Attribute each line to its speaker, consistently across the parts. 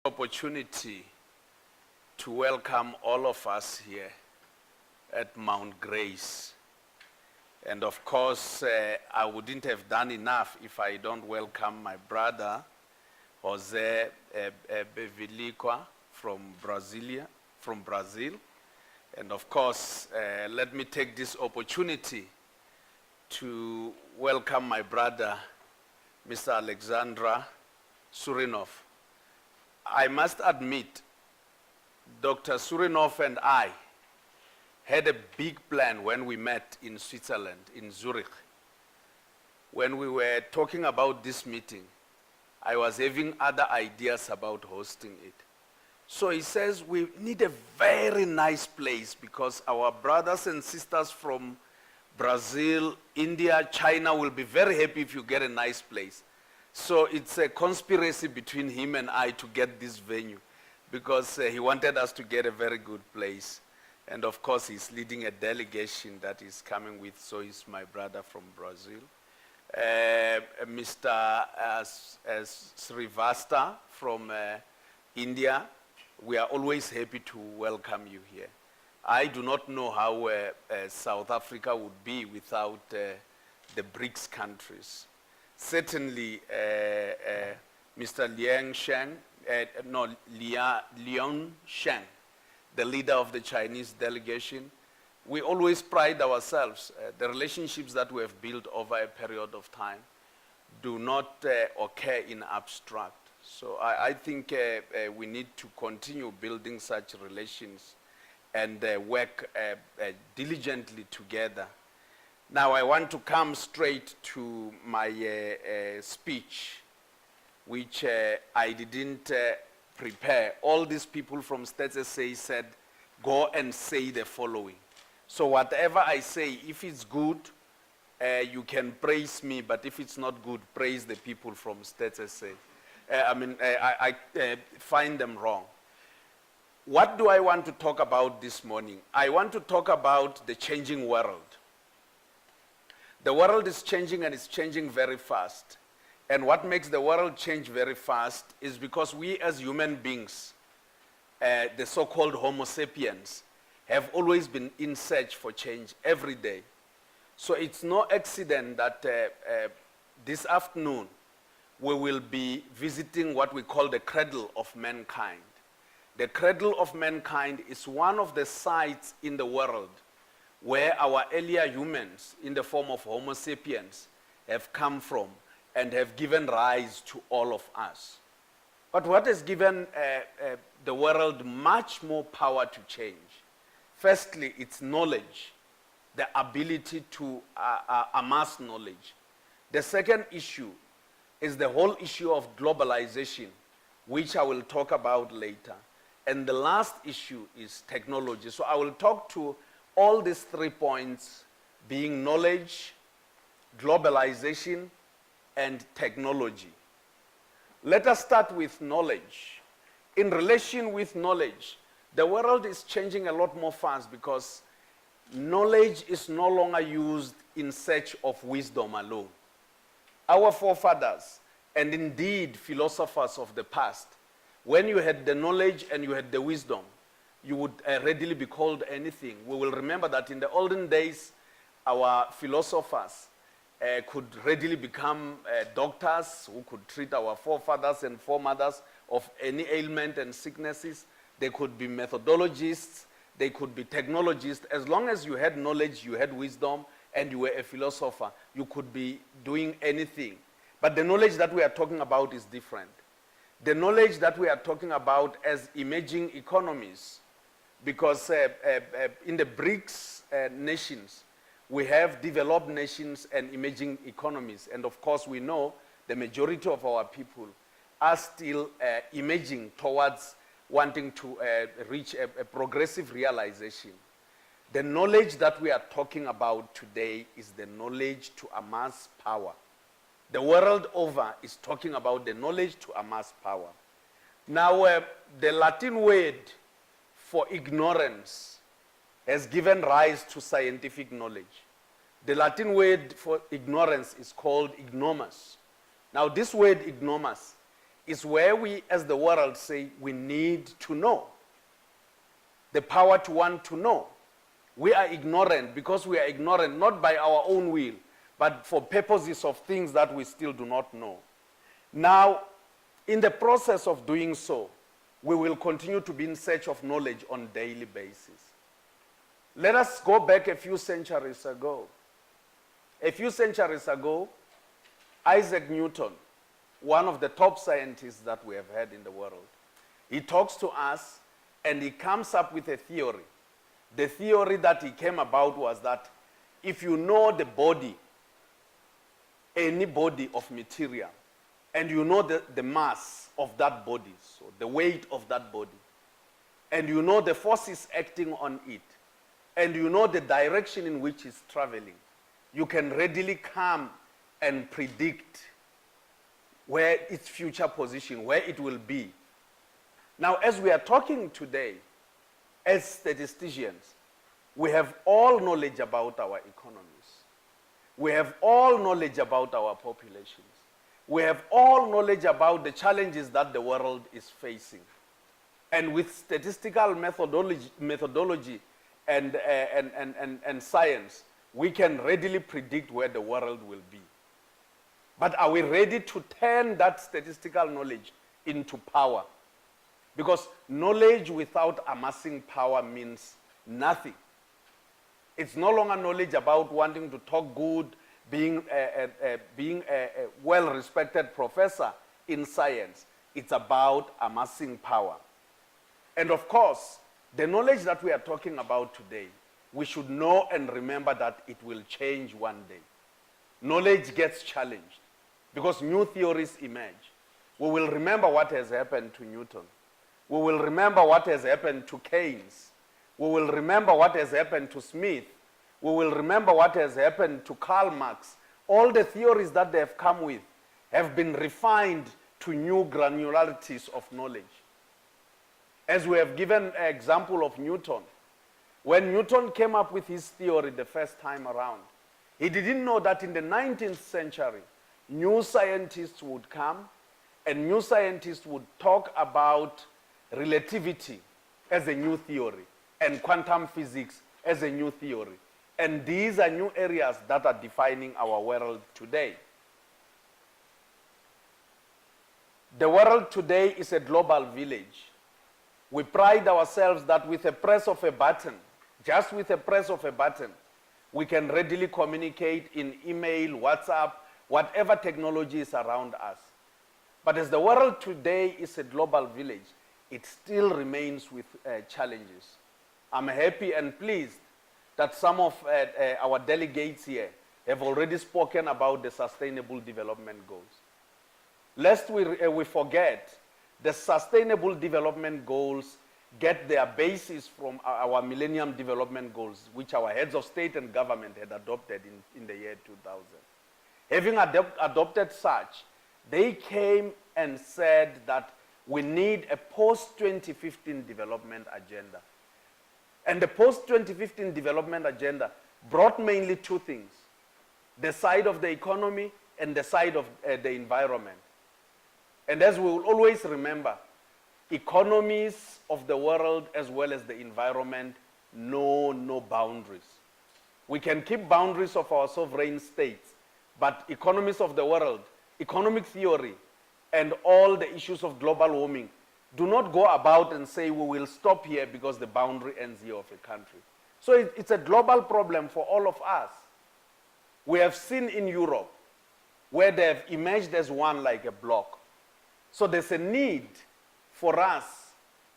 Speaker 1: Opportunity to welcome all of us here at Mount Grace. And of course, I wouldn't have done enough if I don't welcome my brother, Jose Bevilicqua from Brazil. And of course, let me take this opportunity to welcome my brother, Mr. Alexandra Surinov. I must admit, Dr. Surinov and I had a big plan when we met in Switzerland, in Zurich. When we were talking about this meeting, I was having other ideas about hosting it. So he says we need a very nice place because our brothers and sisters from Brazil, India, China will be very happy if you get a nice place. So it's a conspiracy between him and I to get this venue because he wanted us to get a very good place. And of course, he's leading a delegation that is coming with, so he's my brother from Brazil. Mr. Srivastava from India, we are always happy to welcome you here. I do not know how South Africa would be without the BRICS countries. Certainly, Mr. Liang Sheng, the leader of the Chinese delegation, we always pride ourselves. The relationships that we have built over a period of time do not occur in abstract. So I think we need to continue building such relations and work diligently together. Now I want to come straight to my speech, which I didn't prepare. All these people from Stats SA said, go and say the following. So whatever I say, if it's good, you can praise me, but if it's not good, praise the people from Stats SA. I find them wrong. What do I want to talk about this morning? I want to talk about the changing world. The world is changing and it's changing very fast. And what makes the world change very fast is because we as human beings, the so-called Homo sapiens, have always been in search for change every day. So it's no accident that this afternoon we will be visiting what we call the cradle of mankind. The cradle of mankind is one of the sites in the world where our earlier humans, in the form of Homo sapiens, have come from and have given rise to all of us. But what has given the world much more power to change? Firstly, it's knowledge, the ability to amass knowledge. The second issue is the whole issue of globalization, which I will talk about later. And the last issue is technology. So I will talk to all these 3 points being knowledge, globalization, and technology. Let us start with knowledge. In relation with knowledge, the world is changing a lot more fast because knowledge is no longer used in search of wisdom alone. Our forefathers, and indeed philosophers of the past, when you had the knowledge and you had the wisdom, you would readily be called anything. We will remember that in the olden days, our philosophers could readily become doctors who could treat our forefathers and foremothers of any ailment and sicknesses. They could be methodologists, they could be technologists. As long as you had knowledge, you had wisdom, and you were a philosopher, you could be doing anything. But the knowledge that we are talking about is different. The knowledge that we are talking about as emerging economies, because in the BRICS nations, we have developed nations and emerging economies. And of course, we know the majority of our people are still emerging towards wanting to reach a progressive realization. The knowledge that we are talking about today is the knowledge to amass power. The world over is talking about the knowledge to amass power. Now, the Latin word for ignorance has given rise to scientific knowledge. The Latin word for ignorance is called ignomus. Now, this word ignomus is where we, as the world, say we need to know. The power to want to know. We are ignorant because we are ignorant not by our own will, but for purposes of things that we still do not know. Now, in the process of doing so, we will continue to be in search of knowledge on a daily basis. Let us go back a few centuries ago. A few centuries ago, Isaac Newton, one of the top scientists that we have had in the world, he talks to us and he comes up with a theory. The theory that he came about was that if you know the body, any body of material, and you know the mass of that body, so the weight of that body, and you know the forces acting on it, and you know the direction in which it's traveling, you can readily come and predict where its future position, where it will be. Now, as we are talking today, as statisticians, we have all knowledge about our economies. We have all knowledge about our populations. We have all knowledge about the challenges that the world is facing. And with statistical methodology and science, we can readily predict where the world will be. But are we ready to turn that statistical knowledge into power? Because knowledge without amassing power means nothing. It's no longer knowledge about wanting to talk good, being a well-respected professor in science. It's about amassing power. And of course, the knowledge that we are talking about today, we should know and remember that it will change one day. Knowledge gets challenged because new theories emerge. We will remember what has happened to Newton. We will remember what has happened to Keynes. We will remember what has happened to Smith. We will remember what has happened to Karl Marx. All the theories that they have come with have been refined to new granularities of knowledge. As we have given an example of Newton, when Newton came up with his theory the first time around, he didn't know that in the 19th century, new scientists would come and new scientists would talk about relativity as a new theory and quantum physics as a new theory. And these are new areas that are defining our world today. The world today is a global village. We pride ourselves that with a press of a button, just with a press of a button, we can readily communicate in email, WhatsApp, whatever technology is around us. But as the world today is a global village, it still remains with challenges. I'm happy and pleased that some of our delegates here have already spoken about the Sustainable Development Goals. Lest we forget, the Sustainable Development Goals get their basis from our Millennium Development Goals, which our heads of state and government had adopted in the year 2000. Having adopted such, they came and said that we need a post-2015 development agenda. And the post-2015 development agenda brought mainly two things: the side of the economy and the side of the environment. And as we will always remember, economies of the world as well as the environment know no boundaries. We can keep boundaries of our sovereign states, but economies of the world, economic theory, and all the issues of global warming do not go about and say we will stop here because the boundary ends here of a country. So it's a global problem for all of us. We have seen in Europe where they have emerged as one like a bloc. So there's a need for us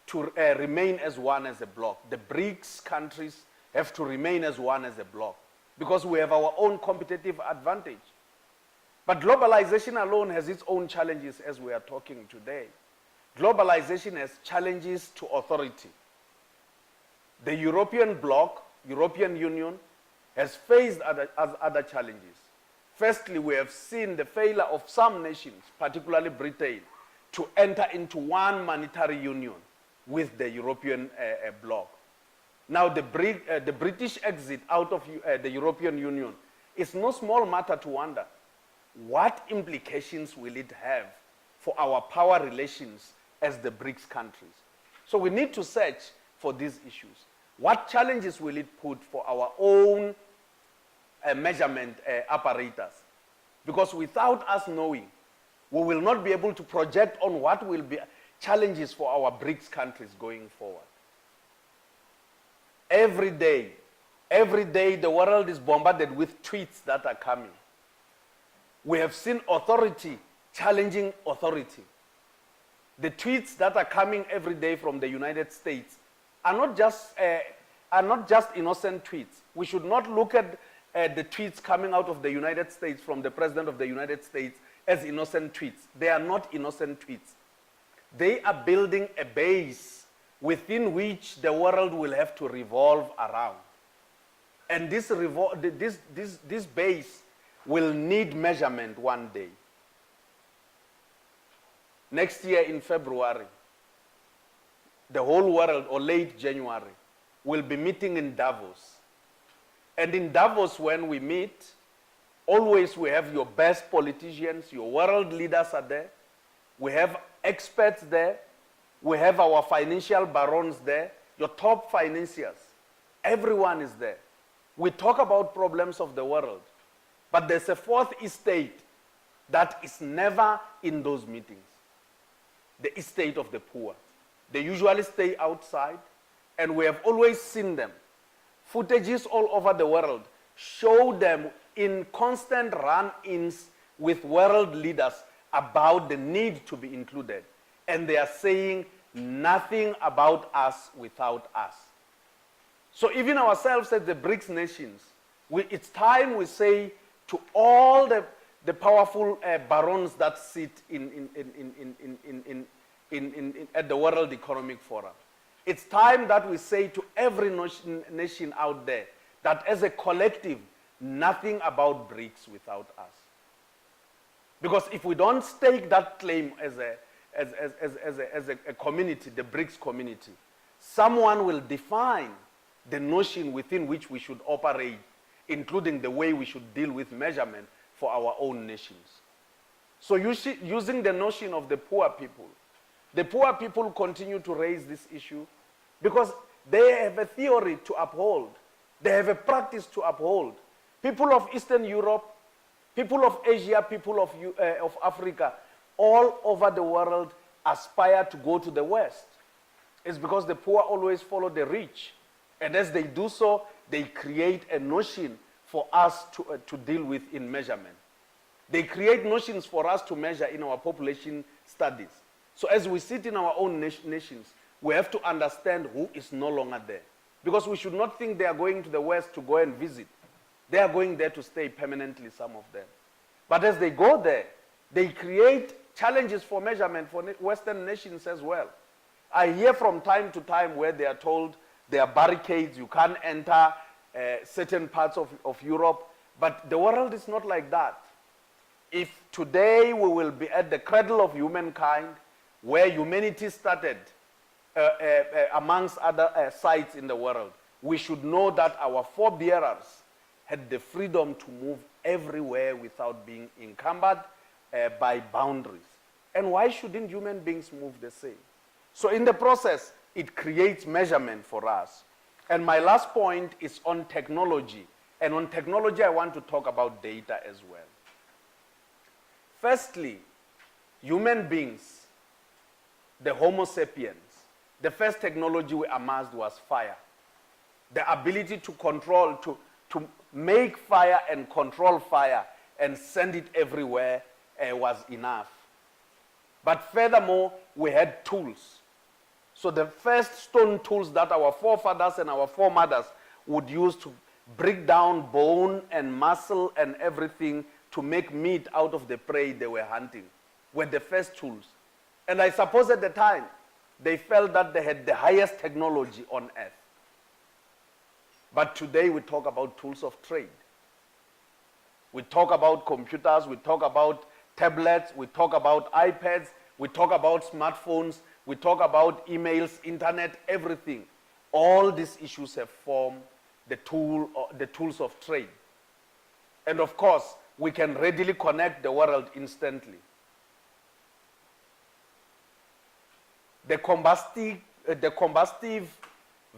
Speaker 1: to remain as one as a bloc. The BRICS countries have to remain as one as a bloc because we have our own competitive advantage. But globalization alone has its own challenges as we are talking today. Globalization has challenges to authority. The European bloc, European Union, has faced other challenges. Firstly, we have seen the failure of some nations, particularly Britain, to enter into one monetary union with the European bloc. Now, the British exit out of the European Union is no small matter to wonder. What implications will it have for our power relations as the BRICS countries. So we need to search for these issues. What challenges will it put for our own measurement apparatus? Because without us knowing, we will not be able to project on what will be challenges for our BRICS countries going forward. Every day the world is bombarded with tweets that are coming. We have seen authority challenging authority. The tweets that are coming every day from the United States are not just innocent tweets. We should not look at the tweets coming out of the United States from the President of the United States as innocent tweets. They are not innocent tweets. They are building a base within which the world will have to revolve around. And this base will need measurement one day. Next year in February, the whole world, or late January, will be meeting in Davos. And in Davos, when we meet, always we have your best politicians, your world leaders are there. We have experts there. We have our financial barons there, your top financiers. Everyone is there. We talk about problems of the world. But there's a fourth estate that is never in those meetings. The estate of the poor. They usually stay outside, and we have always seen them. Footages all over the world show them in constant run-ins with world leaders about the need to be included. And they are saying nothing about us without us. So even ourselves as the BRICS nations, it's time we say to all the powerful barons that sit at the World Economic Forum. It's time that we say to every nation out there that as a collective, nothing about BRICS without us. Because if we don't stake that claim as a community, the BRICS community, someone will define the notion within which we should operate, including the way we should deal with measurement for our own nations. So using the notion of the poor people continue to raise this issue because they have a theory to uphold. They have a practice to uphold. People of Eastern Europe, people of Asia, people of Africa, all over the world aspire to go to the West. It's because the poor always follow the rich. And as they do so, they create a notion for us to deal with in measurement. They create notions for us to measure in our population studies. So as we sit in our own nations, we have to understand who is no longer there. Because we should not think they are going to the West to go and visit. They are going there to stay permanently, some of them. But as they go there, they create challenges for measurement for Western nations as well. I hear from time to time where they are told there are barricades, you can't enter certain parts of Europe, but the world is not like that. If today we will be at the cradle of humankind, where humanity started amongst other sites in the world, we should know that our forebearers had the freedom to move everywhere without being encumbered by boundaries. And why shouldn't human beings move the same? So in the process, it creates measurement for us. And my last point is on technology. And on technology, I want to talk about data as well. Firstly, human beings, the Homo sapiens, the first technology we amassed was fire. The ability to control, to make fire and control fire and send it everywhere was enough. But furthermore, we had tools. So the first stone tools that our forefathers and our foremothers would use to break down bone and muscle and everything to make meat out of the prey they were hunting were the first tools. And I suppose at the time, they felt that they had the highest technology on earth. But today we talk about tools of trade. We talk about computers, we talk about tablets, we talk about iPads, we talk about smartphones, we talk about emails, internet, everything. All these issues have formed the tools of trade. And of course, we can readily connect the world instantly. the combustive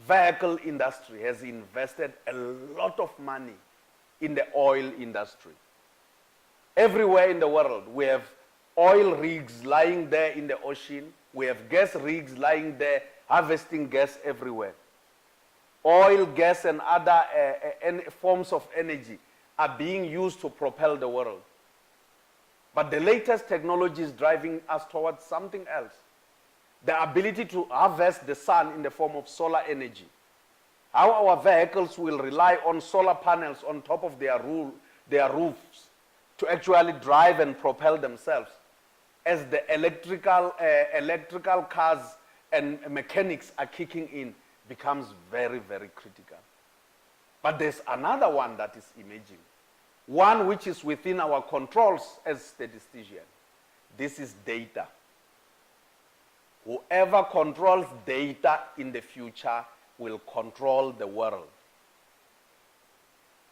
Speaker 1: vehicle industry has invested a lot of money in the oil industry. Everywhere in the world, we have oil rigs lying there in the ocean. We have gas rigs lying there, harvesting gas everywhere. Oil, gas, and other forms of energy are being used to propel the world. But the latest technology is driving us towards something else. The ability to harvest the sun in the form of solar energy. How our vehicles will rely on solar panels on top of their roofs to actually drive and propel themselves, as the electrical cars and mechanics are kicking in, becomes very, very critical. But there's another one that is emerging, one which is within our controls as statisticians. This is data. Whoever controls data in the future will control the world.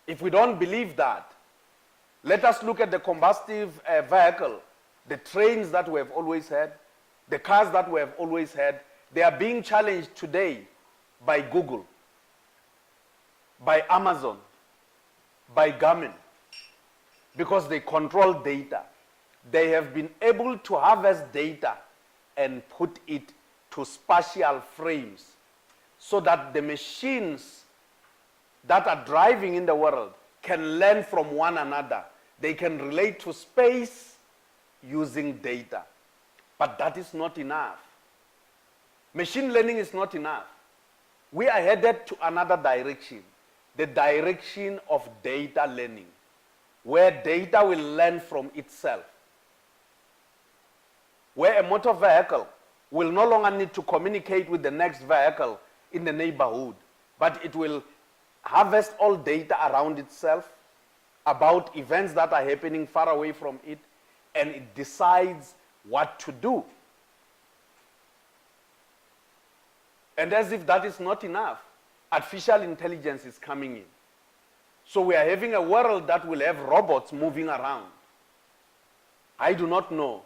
Speaker 1: If we don't believe that, let us look at the combustive vehicle, the trains that we have always had, the cars that we have always had. They are being challenged today by Google, by Amazon, by Garmin, because they control data. They have been able to harvest data and put it to spatial frames so that the machines that are driving in the world can learn from one another. They can relate to space using data. But that is not enough. Machine learning is not enough. We are headed to another direction, the direction of data learning, where data will learn from itself. Where a motor vehicle will no longer need to communicate with the next vehicle in the neighborhood, but it will harvest all data around itself about events that are happening far away from it, and it decides what to do. And as if that is not enough, artificial intelligence is coming in. So we are having a world that will have robots moving around. I do not know,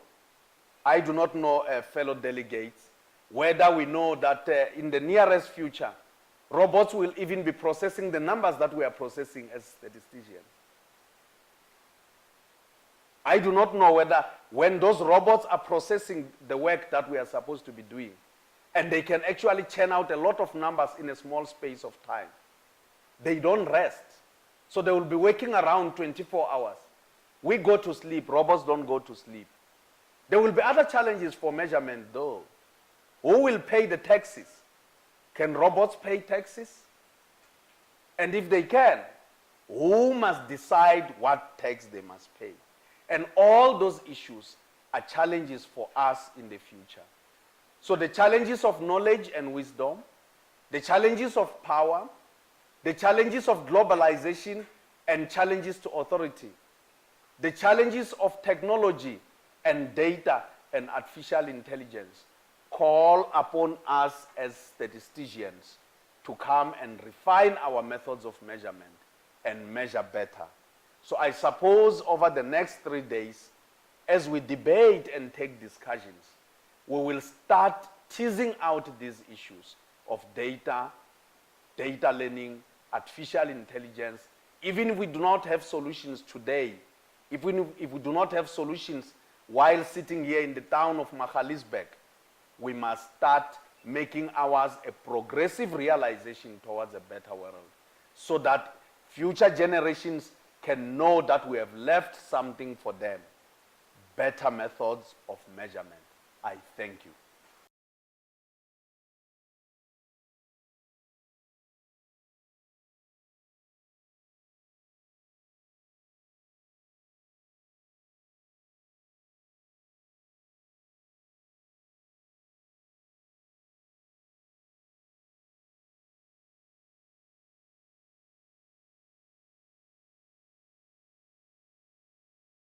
Speaker 1: fellow delegates, whether we know that in the nearest future, robots will even be processing the numbers that we are processing as statisticians. I do not know whether when those robots are processing the work that we are supposed to be doing, and they can actually churn out a lot of numbers in a small space of time, they don't rest. So they will be working around 24 hours. We go to sleep, robots don't go to sleep. There will be other challenges for measurement though. Who will pay the taxes? Can robots pay taxes? And if they can, who must decide what tax they must pay? And all those issues are challenges for us in the future. So the challenges of knowledge and wisdom, the challenges of power, the challenges of globalization and challenges to authority, the challenges of technology and data and artificial intelligence call upon us as statisticians to come and refine our methods of measurement and measure better. So I suppose over the next 3 days, as we debate and take discussions, we will start teasing out these issues of data, data learning, artificial intelligence. Even if we do not have solutions today, if we do not have solutions while sitting here in the town of Magaliesberg, we must start making ours a progressive realization towards a better world, so that future generations can know that we have left something for them, better methods of measurement. I thank you.